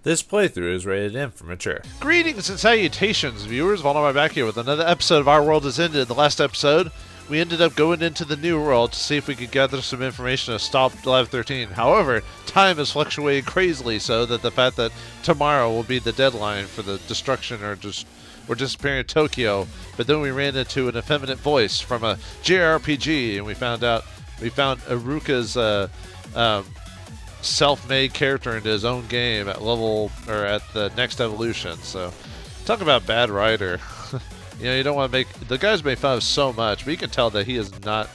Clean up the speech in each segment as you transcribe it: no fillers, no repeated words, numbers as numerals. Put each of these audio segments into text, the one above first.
This playthrough is rated M for mature. Greetings and salutations, viewers. Vauldemare back here with another episode of Our World Has Ended. The last episode, we ended up going into the new world to see if we could gather some information to stop Live 13. However, time has fluctuated crazily, so that the fact that tomorrow will be the deadline for the destruction or disappearing of Tokyo. But then we ran into an effeminate voice from a JRPG, and we found Iruka's self-made character into his own game at the next evolution. So talk about bad writer. You know, you don't want to make the guy's made fun of so much, but you can tell that he is not.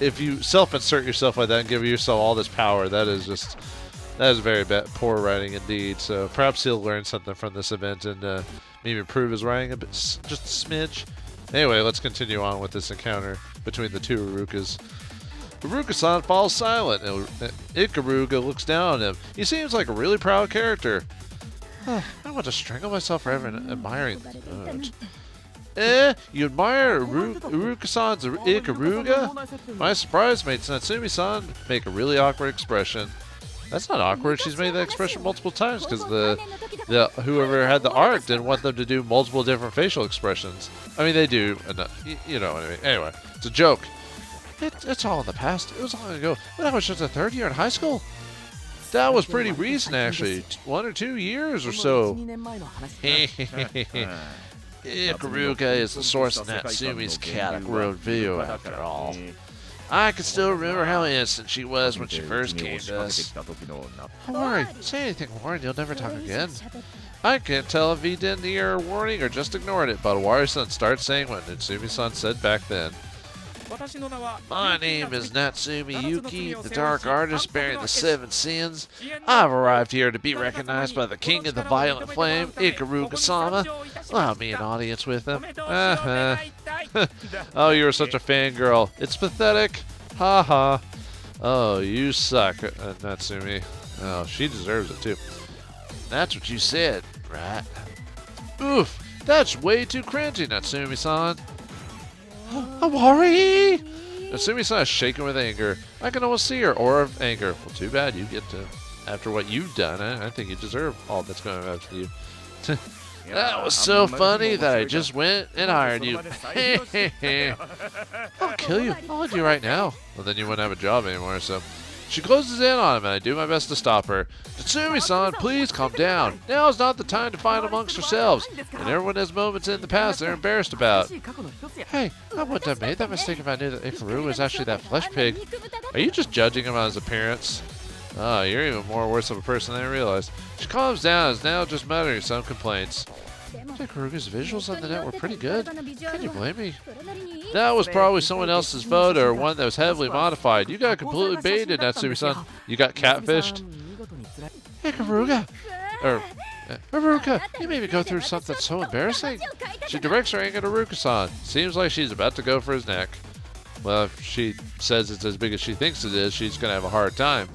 If you self-insert yourself like that and give yourself all this power, that is very bad, poor writing indeed. So perhaps he'll learn something from this event and maybe improve his writing a bit, just a smidge. Anyway, let's continue on with this encounter between the two Irukas. Iruka-san falls silent, and Ikaruga looks down on him. He seems like a really proud character. I want to strangle myself for ever admiring that. You admire Iruka-san's Ikaruga? My surprise made Natsumi-san make a really awkward expression. That's not awkward. She's made that expression multiple times because the whoever had the art didn't want them to do multiple different facial expressions. I mean, they do. You know what I mean. Anyway, it's a joke. It's all in the past. It was long ago when I was just a third year in high school. That was pretty recent, actually. 1 or 2 years or so. Ikaruga is the source of Natsumi's chaotic worldview, after all. I can still remember how innocent she was when she first came to us. Don't worry, say anything more and you'll never talk again. I can't tell if he didn't hear her warning or just ignored it, but Wari-san started saying what Natsumi-san said back then. My name is Natsumi Yuki, the Dark Artist bearing the 7 sins. I've arrived here to be recognized by the King of the Violent Flame, Ikaruga-sama. Allow me an audience with him. Oh, you're such a fangirl. It's pathetic. Ha ha. Oh, you suck, Natsumi. Oh, she deserves it too. That's what you said, right? Oof, that's way too cringy, Natsumi-san. Awari! Natsumi-san is shaking with anger. I can almost see her aura of anger. Well, too bad you get to. After what you've done, I think you deserve all that's going on after you. That was so funny that I just went and hired you. I'll kill you. I'll leave you right now. Well, then you wouldn't have a job anymore, so. She closes in on him, and I do my best to stop her. Natsumi-san, please calm down. Now is not the time to fight amongst yourselves. And everyone has moments in the past they're embarrassed about. Hey, I wouldn't have made that mistake if I knew that Ikaru was actually that flesh pig. Are you just judging him on his appearance? Oh, you're even more worse of a person than I realized. She calms down and is now just muttering some complaints. Ikaruga's visuals on the net were pretty good. Can you blame me? That was probably someone else's photo or one that was heavily modified. You got completely baited, Natsumi-san. You got catfished. Ikaruga! Iruka, you made me go through something so embarrassing. She directs her anger to Iruka-san. Seems like she's about to go for his neck. Well, if she says it's as big as she thinks it is, she's going to have a hard time.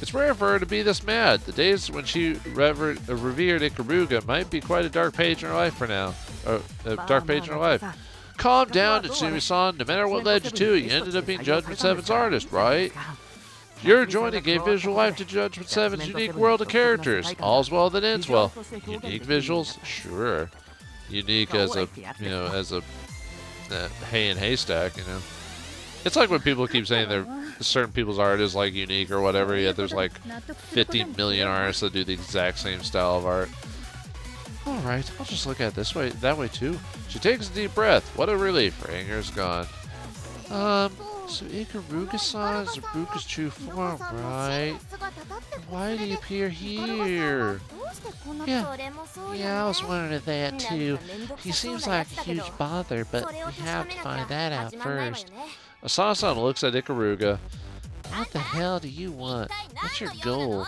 It's rare for her to be this mad. The days when she revered Ikaruga might be quite a dark page in her life for now. Dark page in her life. Calm down, Natsumi-san. No matter what led you to, you ended up being Judgment 7's artist, right? Your joining gave visual life to Judgment 7's unique world of characters. All's well that ends well. Unique visuals? Sure. Unique as a, hay in haystack, you know. It's like when people keep saying certain people's art is like unique or whatever, yet there's like 50 million artists that do the exact same style of art. Alright, I'll just look at it that way too. She takes a deep breath. What a relief. Her anger is gone. So Ikaruga-san is Iruka's true form, right? Why do you appear here? Yeah, I was wondering that too. He seems like a huge bother, but we have to find that out first. Asana-san looks at Ikaruga. What the hell do you want? What's your goal?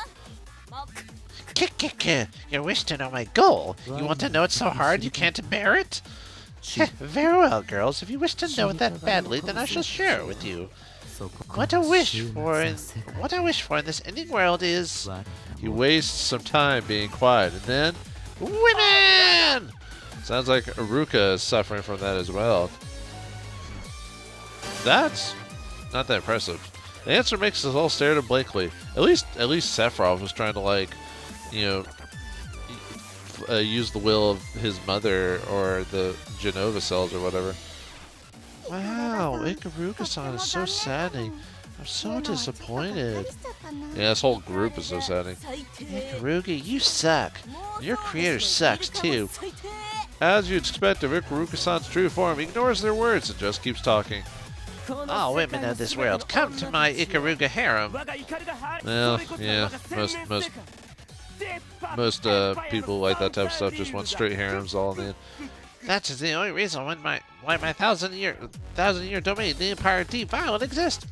You wish to know my goal? You want to know it so hard you can't bear it? Very well, girls. If you wish to know it that badly, then I shall share it with you. What I wish for in this ending world is... He wastes some time being quiet, and then... Women! Sounds like Iruka is suffering from that as well. That's not that impressive. The answer makes us all stare at him blankly. At least Sephiroth was trying to, like, you know, use the will of his mother or the Genova cells or whatever. Wow, Ikaruga-san is so saddening. I'm so disappointed. Yeah, this whole group is so saddening. Ikaruga, you suck. Your creator sucks too. As you'd expect of Ikaruga-san's true form, he ignores their words and just keeps talking. All women of this world, come to my Ikaruga harem. Well, yeah, most people like that type of stuff just want straight harems all in the end. That is the only reason why my thousand year domain, the Empire Deep Island, exists.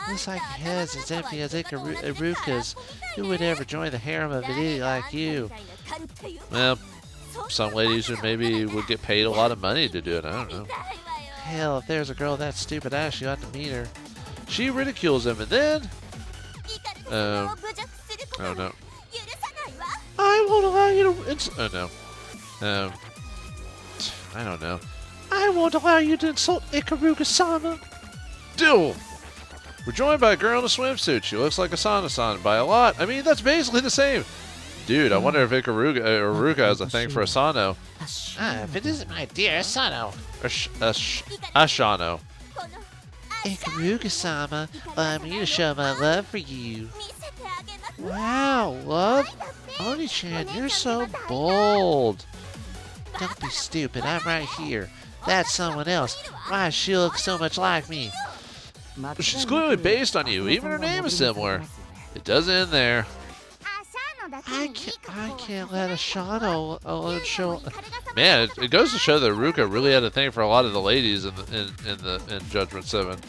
Looks like his is empty as Iruka's. Who would ever join the harem of an idiot like you? Well, some ladies who maybe would get paid a lot of money to do it. I don't know. Hell, if there's a girl that stupid ass, you ought to meet her. She ridicules him, and then I don't know. I won't allow you to I don't know. I won't allow you to insult Ikaruga-sama. Duel! We're joined by a girl in a swimsuit. She looks like Asana-san by a lot. I mean, that's basically the same. Dude, I wonder if Iruka has a thing for Asano. If it isn't my dear Asano. Ashano. Ikaruga-sama, allow me to show my love for you. Wow, love? Oni-chan, you're so bold. Don't be stupid, I'm right here. That's someone else. Why does she look so much like me? She's clearly based on you. Even her name is similar. It does end there. I can't let Ashano alone show. Man, it goes to show that Iruka really had a thing for a lot of the ladies in Judgment 7.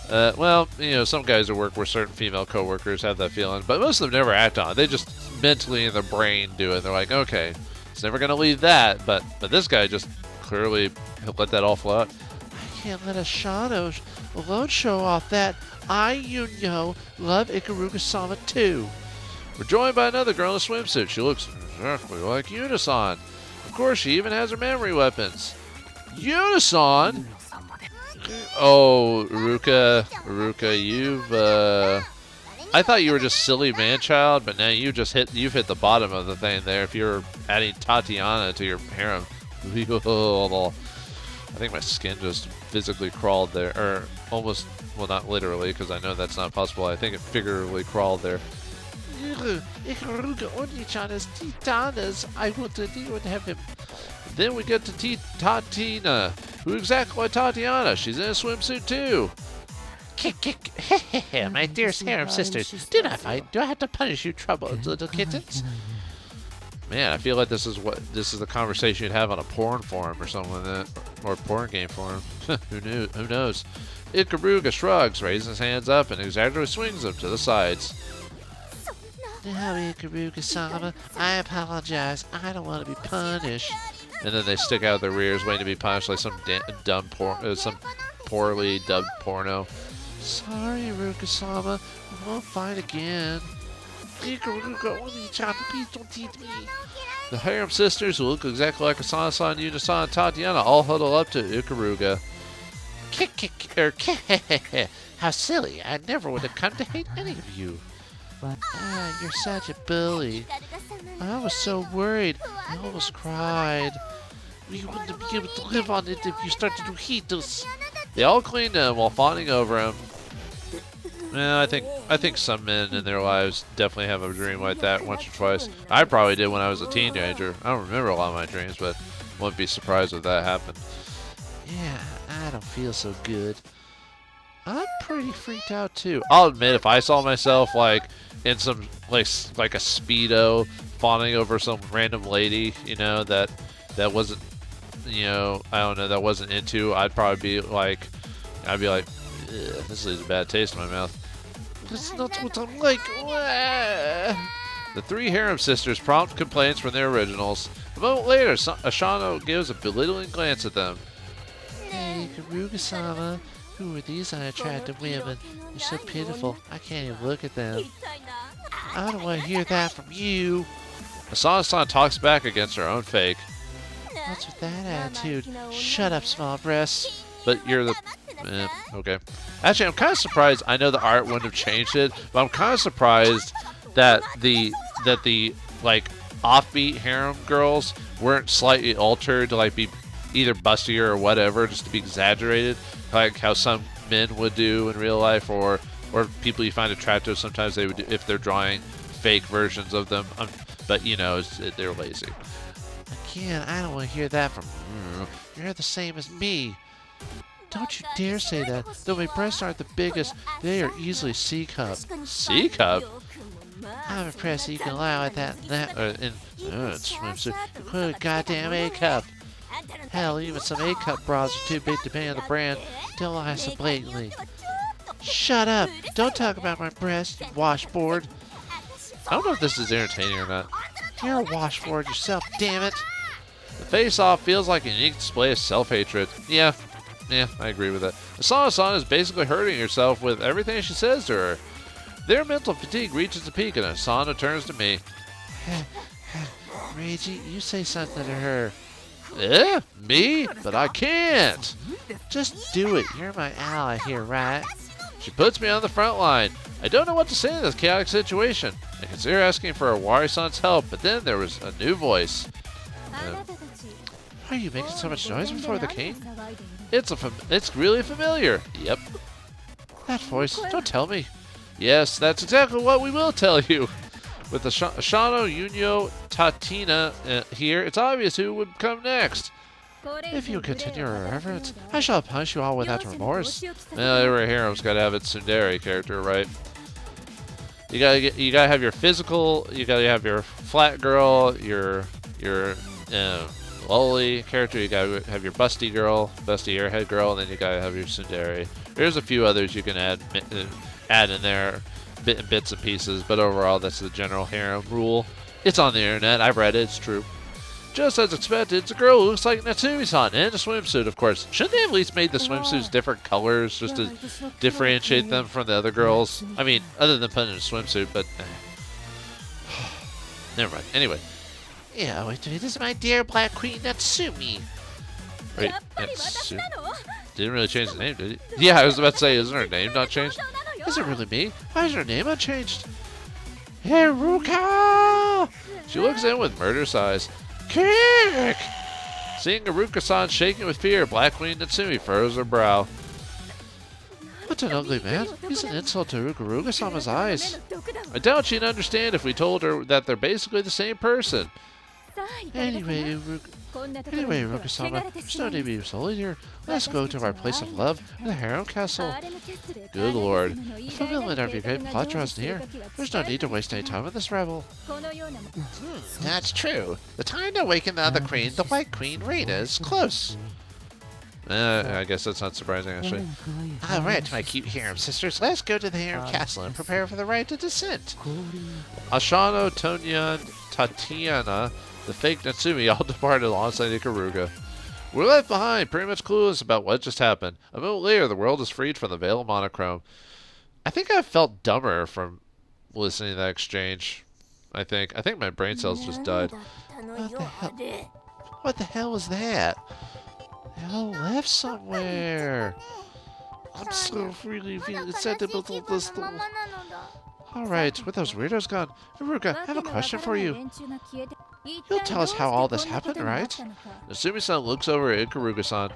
Well, you know, some guys who work with certain female coworkers have that feeling, but most of them never act on it. They just mentally in their brain do it. They're like, okay, it's never gonna leave that. But this guy just clearly let that all flow out. I can't let Ashano alone show off that I, you know, love Ikaruga-sama too. We're joined by another girl in a swimsuit. She looks exactly like Unison. Of course, she even has her memory weapons. Unison? Oh, Iruka, you've I thought you were just silly man-child, but now you've hit the bottom of the thing there. If you're adding Tatiana to your harem, I think my skin just physically crawled there, or almost, well, not literally, because I know that's not possible. I think it figuratively crawled there. Ikaruga Oni-chan is Titana's. I want to deal with him. Then we get to Tatina, who exactly like Tatiana. She's in a swimsuit too. Kick. My dearest harem sisters, do not fight. Do I have to punish you, troubled little kittens? Man, I feel like this is the conversation you'd have on a porn forum or something like that, or a porn game forum. Who knows? Ikaruga shrugs, raises his hands up, and exaggerately swings them to the sides. Now, Ikaruga-sama, I apologize. I don't want to be punished. And then they stick out their rears, waiting to be punished like some some poorly dubbed porno. Sorry, Iruka-sama. We won't fight again. Ikaruga Oni-chan, please don't tease me. The harem sisters, who look exactly like Asana-san, Unison, and Tatiana, all huddle up to Ikaruga. Kick. How silly. I never would have come to hate any of you. You're such a bully. I was so worried. I almost cried. We wouldn't be able to live on it if you started to hate us. They all cleaned him while fawning over him. Yeah, I think some men in their lives definitely have a dream like that once or twice. I probably did when I was a teenager. I don't remember a lot of my dreams, but wouldn't be surprised if that happened. Yeah, I don't feel so good. I'm pretty freaked out too. I'll admit, if I saw myself like in some like a Speedo fawning over some random lady, you know, that wasn't, you know, I don't know, that wasn't into, I'd be like, this leaves a bad taste in my mouth. That's not what I'm like. The three harem sisters prompt complaints from their originals. A moment later, Ashano gives a belittling glance at them. Hey, Ikaruga-sama. Who are these unattractive women? They're so pitiful. I can't even look at them. I don't want to hear that from you. Asana-san talks back against her own fake. What's with that attitude? Shut up, small breasts. But you're the... okay. Actually, I'm kind of surprised. I know the art wouldn't have changed it, but I'm kind of surprised that the that the like offbeat harem girls weren't slightly altered to like be either bustier or whatever, just to be exaggerated, like how some men would do in real life, or people you find attractive sometimes they would do if they're drawing fake versions of them. But you know, they're lazy. Again, I don't want to hear that from you. You're the same as me. Don't you dare say that. Though my breasts aren't the biggest, they are easily C-cup. C-cup? I'm impressed you can allow it that in swimsuit. Include a goddamn A-cup. Hell, even some A-cup bras are too big depending on the brand. Don't lie so blatantly. Shut up! Don't talk about my breast, you washboard. I don't know if this is entertaining or not. You're a washboard yourself, damn it! The face-off feels like a unique display of self-hatred. Yeah, I agree with that. Asana-san is basically hurting herself with everything she says to her. Their mental fatigue reaches a peak, and Asana turns to me. Reiji, you say something to her. Me? But I can't. Just do it. You're my ally here, right? She puts me on the front line. I don't know what to say in this chaotic situation. I consider asking for Awari-san's help, but then there was a new voice. Why are you making so much noise before the king? It's really familiar. Yep. That voice. Don't tell me. Yes, that's exactly what we will tell you. With the Shano, Yunyo, Tatina here, it's obvious who would come next. If you continue your efforts, I shall punish you all without remorse. Well, every hero's got to have its tsundere character, right? You gotta have your physical. You gotta have your flat girl, your lolly character. You gotta have your busty girl, busty airhead girl, and then you gotta have your tsundere. There's a few others you can add in there, bits and pieces, but overall that's the general harem rule. It's on the internet. I've read it. It's true. Just as expected, it's a girl who looks like Natsumi-san in a swimsuit, of course. Shouldn't they have at least made the swimsuits different colors just to differentiate them from the other girls? I mean, other than putting in a swimsuit, but... Never mind. Anyway. Yeah, wait, this is my dear Black Queen Natsumi. Wait, Natsumi? Didn't really change the name, did he? Yeah, I was about to say, isn't her name not changed? Is it really me? Why is her name unchanged? Iruka! She looks in with murderous eyes. Kick! Seeing Iruka-san shaking with fear, Black Queen Natsumi furrows her brow. What an ugly man. He's an insult to Iruka-sama's eyes. I doubt she'd understand if we told her that they're basically the same person. Anyway, Iruka-sama, there's no need to be sullied here. Let's go to our place of love, the harem castle. Good lord. The fulfillment of your great plot draws near. There's no need to waste any time on this revel. That's true. The time to awaken the other queen, the White Queen Reina, is close. I guess that's not surprising, actually. Alright, my cute harem sisters, let's go to the harem castle and prepare for the rite of descent. Ashano, Tonyan, Tatiana, the fake Natsumi all departed alongside Ikaruga. We're left behind, pretty much clueless about what just happened. A moment later, the world is freed from the veil of monochrome. I think I felt dumber from listening to that exchange. I think my brain cells just died. What the hell was that? They all left somewhere. I'm so really feeling sentimental this though. Alright, with those weirdos gone, Iruka, I have a question for you. You'll tell us how all this happened, right? Natsumi-san looks over at Ikaruga-san.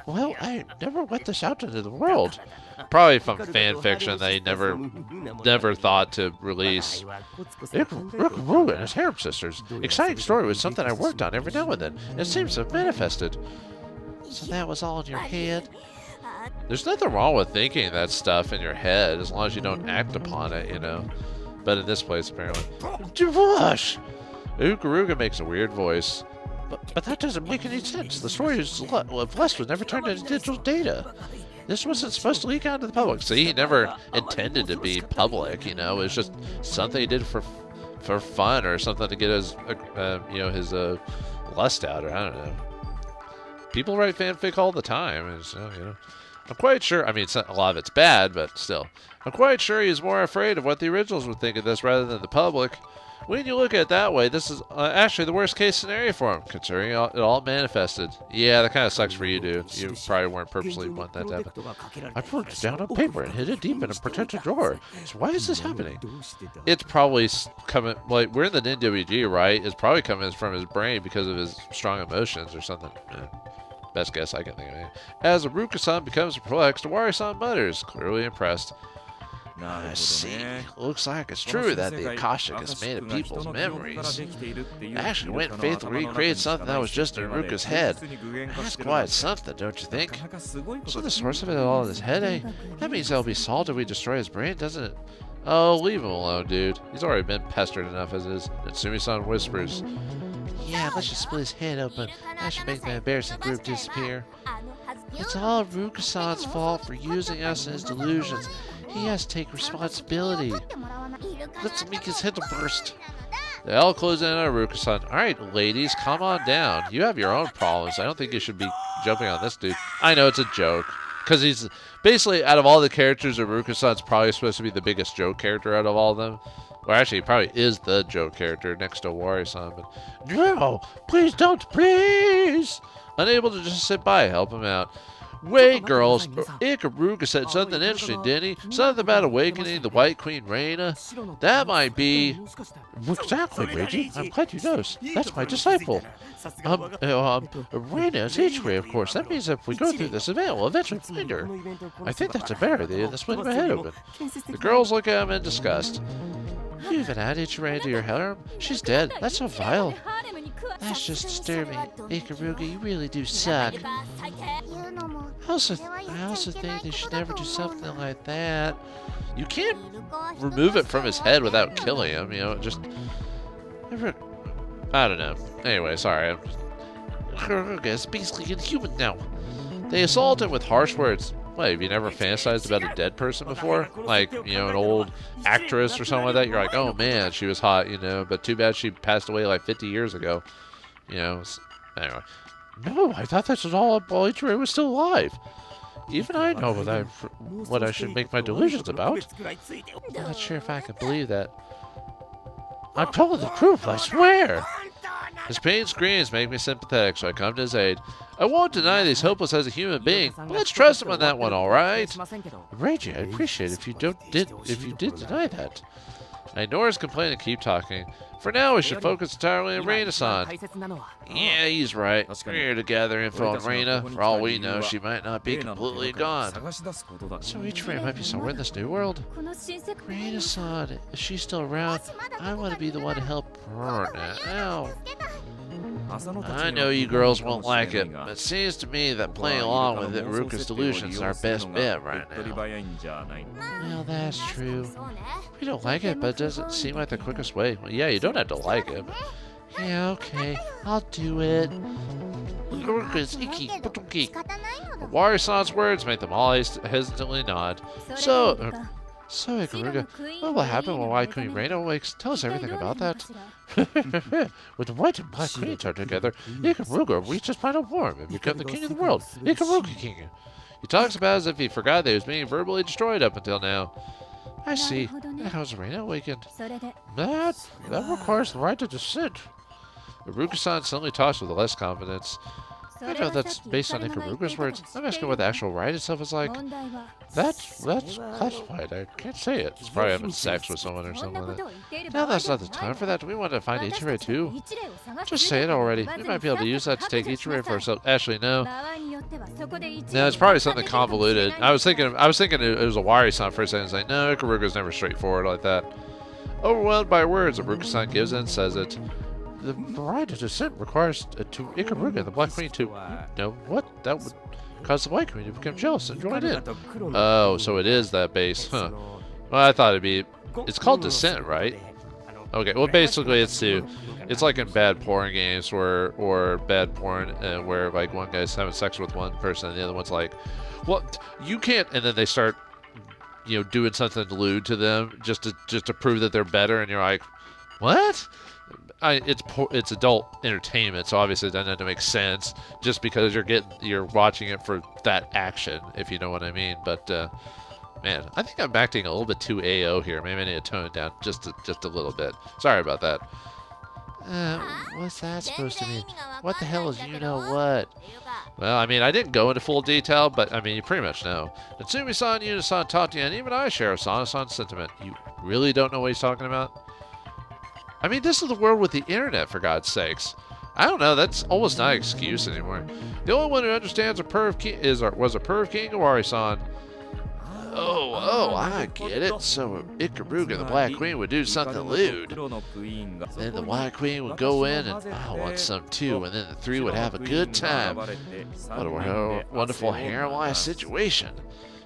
Well, I never let this out into the world. Probably from fan fiction that he never thought to release. Ikaruga and his harem sisters. Exciting story was something I worked on every now and then. It seems to have manifested. So that was all in your head? There's nothing wrong with thinking that stuff in your head as long as you don't act upon it, you know. But in this place, apparently. Divash! Ikaruga makes a weird voice. But that doesn't make any sense. The story of Blessed was never turned into digital data. This wasn't supposed to leak out to the public. See, he never intended to be public, you know. It was just something he did for fun or something to get his, his lust out, or I don't know. People write fanfic all the time, and so, you know. I'm quite sure, I mean, a lot of it's bad, but still. I'm quite sure he's more afraid of what the originals would think of this rather than the public. When you look at it that way, this is actually the worst case scenario for him, considering it all manifested. Yeah, that kind of sucks for you, dude. You probably weren't purposely want that to happen. I put it down on paper and hid it deep in a protected drawer. So why is this happening? It's probably coming, like, we're in the NWG, right? It's probably coming from his brain because of his strong emotions or something. Best guess I can think of. As Iruka-san becomes perplexed, W.O.R.L.D mutters, clearly impressed. I see. Looks like it's true that the Akashic is made of people's memories. I actually went and faithfully recreated something that was just in Iruka's head. That's quite something, don't you think? So the source of it all in his head, eh? That means that'll be solved if we destroy his brain, doesn't it? Oh, leave him alone, dude. He's already been pestered enough as is. Natsumi-san whispers. Yeah, let's just split his head open. That should make that embarrassing group disappear. It's all Iruka-san's fault for using us in his delusions. He has to take responsibility. Let's make his head burst. They all close in on Iruka-san. Alright, ladies, calm on down. You have your own problems. I don't think you should be jumping on this dude. I know it's a joke. Because he's basically, out of all the characters, Iruka-san's probably supposed to be the biggest joke character out of all of them. Well, actually, he probably is the joke character next to W.O.R.L.D-san. But no, please don't, please! Unable to just sit by, help him out. Wait, girls, Iruka said something interesting, didn't he? Something about awakening the White Queen Reina? That might be... Exactly, Reiji. I'm glad you noticed. That's my disciple. Reina is Ichiro, of course. That means if we go through this event, we'll eventually find her. I think that's a better idea than splitting my head open. The girls look at him in disgust. You even had Ichiro into your harem? She's dead. That's so vile. That's just disturbing. Ikaruga, you really do suck. I also think they should never do something like that. You can't remove it from his head without killing him, you know, just... I don't know. Anyway, sorry. Ikaruga is basically inhuman now. They assault him with harsh words. Wait, have you never fantasized about a dead person before? Like, you know, an old actress or something like that? You're like, oh man, she was hot, you know, but too bad she passed away like 50 years ago. You know, anyway. No, I thought this was all while Ichiro was still alive. Even I know what I should make my delusions about. I'm not sure if I can believe that. I'm telling the truth, I swear! His pain screams make me sympathetic, so I come to his aid. I won't deny that he's hopeless as a human being, but let's trust him on that one, alright? Reiji, I'd appreciate it if you did deny that. I ignore his complaint and keep talking. For now, we should focus entirely on Reina-san. Yeah, he's right. We're here to gather info on Reina. For all we know, she might not be completely gone. So Ichiro might be somewhere in this new world. Reina-san, if she's still around, I want to be the one to help her now. I know you girls won't like it, but it seems to me that playing along with Iruka's delusions is our best bet right now. Well, that's true. We don't like it, but it doesn't seem like the quickest way. Well, yeah, you don't have to like it. Yeah, okay, I'll do it. Iruka's icky, butuki. W.O.R.L.D-san's words make them all hesitantly nod. So, Ikaruga, what will happen when White Queen Reina awakes? Tell us everything about that. With the White and Black Queens are together, Ikaruga reaches final form and becomes the king of the world. Ikaruga King. He talks about it as if he forgot that he was being verbally destroyed up until now. I see. And how's Reina awakened? That requires the right to dissent. Iruka-san suddenly talks with less confidence. I know that's based on Ikaruga's words. I'm asking what the actual ride itself is like. That's classified. I can't say it. It's probably having sex with someone or something like that. Now that's not the time for that. Do we want to find Ichiro too? Just say it already. We might be able to use that to take Ichiro for ourselves. Actually, no. No, it's probably something convoluted. I was thinking it was a Wari-san for a second. It's like, no, Ikaruga's never straightforward like that. Overwhelmed by words, Iruka-san gives in and says it. The right to dissent requires Ikaruga, the Black Queen, to... No, what? That would cause the White Queen to become jealous and join in. Oh, so it is that base, huh? Well, I thought it'd be... It's called dissent, right? Okay, well, basically it's like in bad porn games or bad porn where, like, one guy's having sex with one person and the other one's like, well, you can't... And then they start, you know, doing something lewd to them just to prove that they're better, and you're like, what? It's adult entertainment, so obviously it doesn't have to make sense just because you're watching it for that action, if you know what I mean. But Man, I think I'm acting a little bit too AO here. Maybe I need to tone it down just a little bit. Sorry about that. What's that supposed to mean? What the hell is you know what? Well, I mean, I didn't go into full detail, but I mean, you pretty much know. Natsumi-san, Yuna-san, Tati, and even I share Asana-san's sentiment. You really don't know what he's talking about? I mean, this is the world with the internet, for God's sakes. I don't know, that's almost not an excuse anymore. The only one who understands a perv king was a perv king, Owari-san. Oh, I get it. So Ikaruga, the Black Queen, would do something lewd. Then the White Queen would go in and I want some too, and then the three would have a good time. What a wonderful harem-like situation.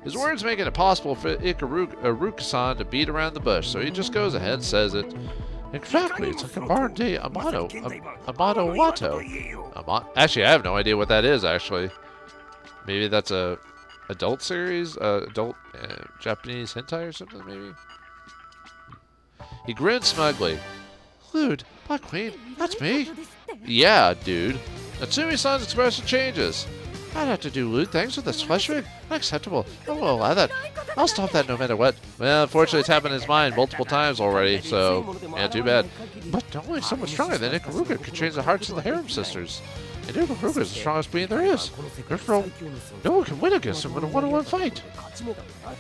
His words make it impossible for Iruka-san to beat around the bush, so he just goes ahead and says it. Exactly, it's like a modern-day Amato Watto. Actually, I have no idea what that is, actually. Maybe that's a adult series? Adult Japanese hentai or something, maybe? He grinned smugly. Lewd, Black Queen, that's me. Yeah, dude. Natsumi-san's expression changes. I'd have to do lewd things with this flesh rig? Unacceptable. I won't allow that. I'll stop that no matter what. Well, unfortunately, it's happened in his mind multiple times already, so yeah, too bad. But only someone stronger than Ikaruga could change the hearts of the harem sisters. And Ikaruga is the strongest being there is. Therefore, no one can win against him in a one-on-one fight.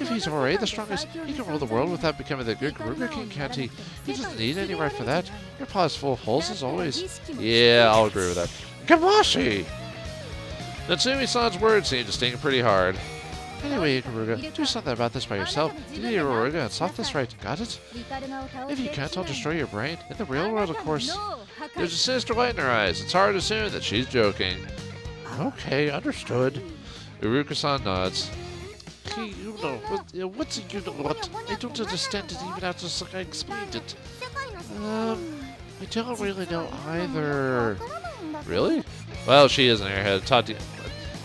If he's already the strongest, he can rule the world without becoming the Ikaruga king, can't he? He doesn't need any right for that. Your paw is full of holes as always. Yeah, I'll agree with that. Gawashi! Natsumi-san's words seem to sting pretty hard. Anyway, Ikaruga, do something about this by yourself. You need Ikaruga and solve this right. Got it? If you can't, I'll destroy your brain. In the real world, of course. There's a sinister light in her eyes. It's hard to assume that she's joking. Okay, understood. Iruka-san nods. Hey, you know, what's a you know what? I don't understand it even after I explained it. I don't really know either. Really? Well, she is an airhead.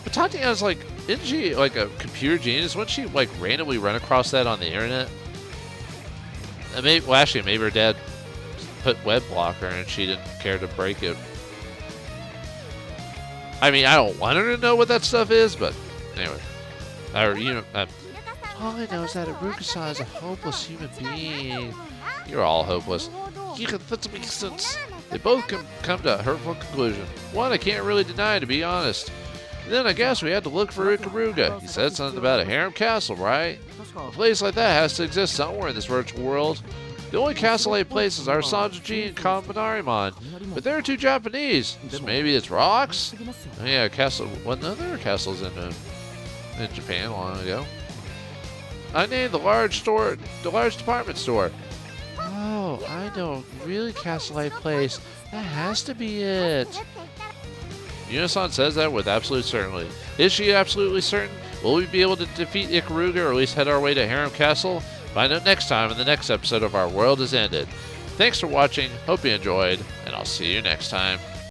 But Tatiana's like, isn't she like a computer genius? Wouldn't she like randomly run across that on the internet? Maybe, well, actually, maybe her dad put web blocker and she didn't care to break it. I mean, I don't want her to know what that stuff is, but anyway. All I know is that Iruka-san is a hopeless human being. You're all hopeless. Yeah, that makes sense. They both come to a hurtful conclusion. One I can't really deny, to be honest. And then I guess we had to look for Ikaruga. He said something about a harem castle, right? A place like that has to exist somewhere in this virtual world. The only castle-like places are Sanjuji and Kaminari-mon, but they're too Japanese. So maybe it's rocks? Oh, yeah, castle. Well, no, there were castles in Japan long ago. I named the large department store. Oh, I know, really castle-like place. That has to be it. Yuna-san says that with absolute certainty. Is she absolutely certain? Will we be able to defeat Ikaruga or at least head our way to Harem Castle? Find out next time in the next episode of Our World Is Ended. Thanks for watching, hope you enjoyed, and I'll see you next time.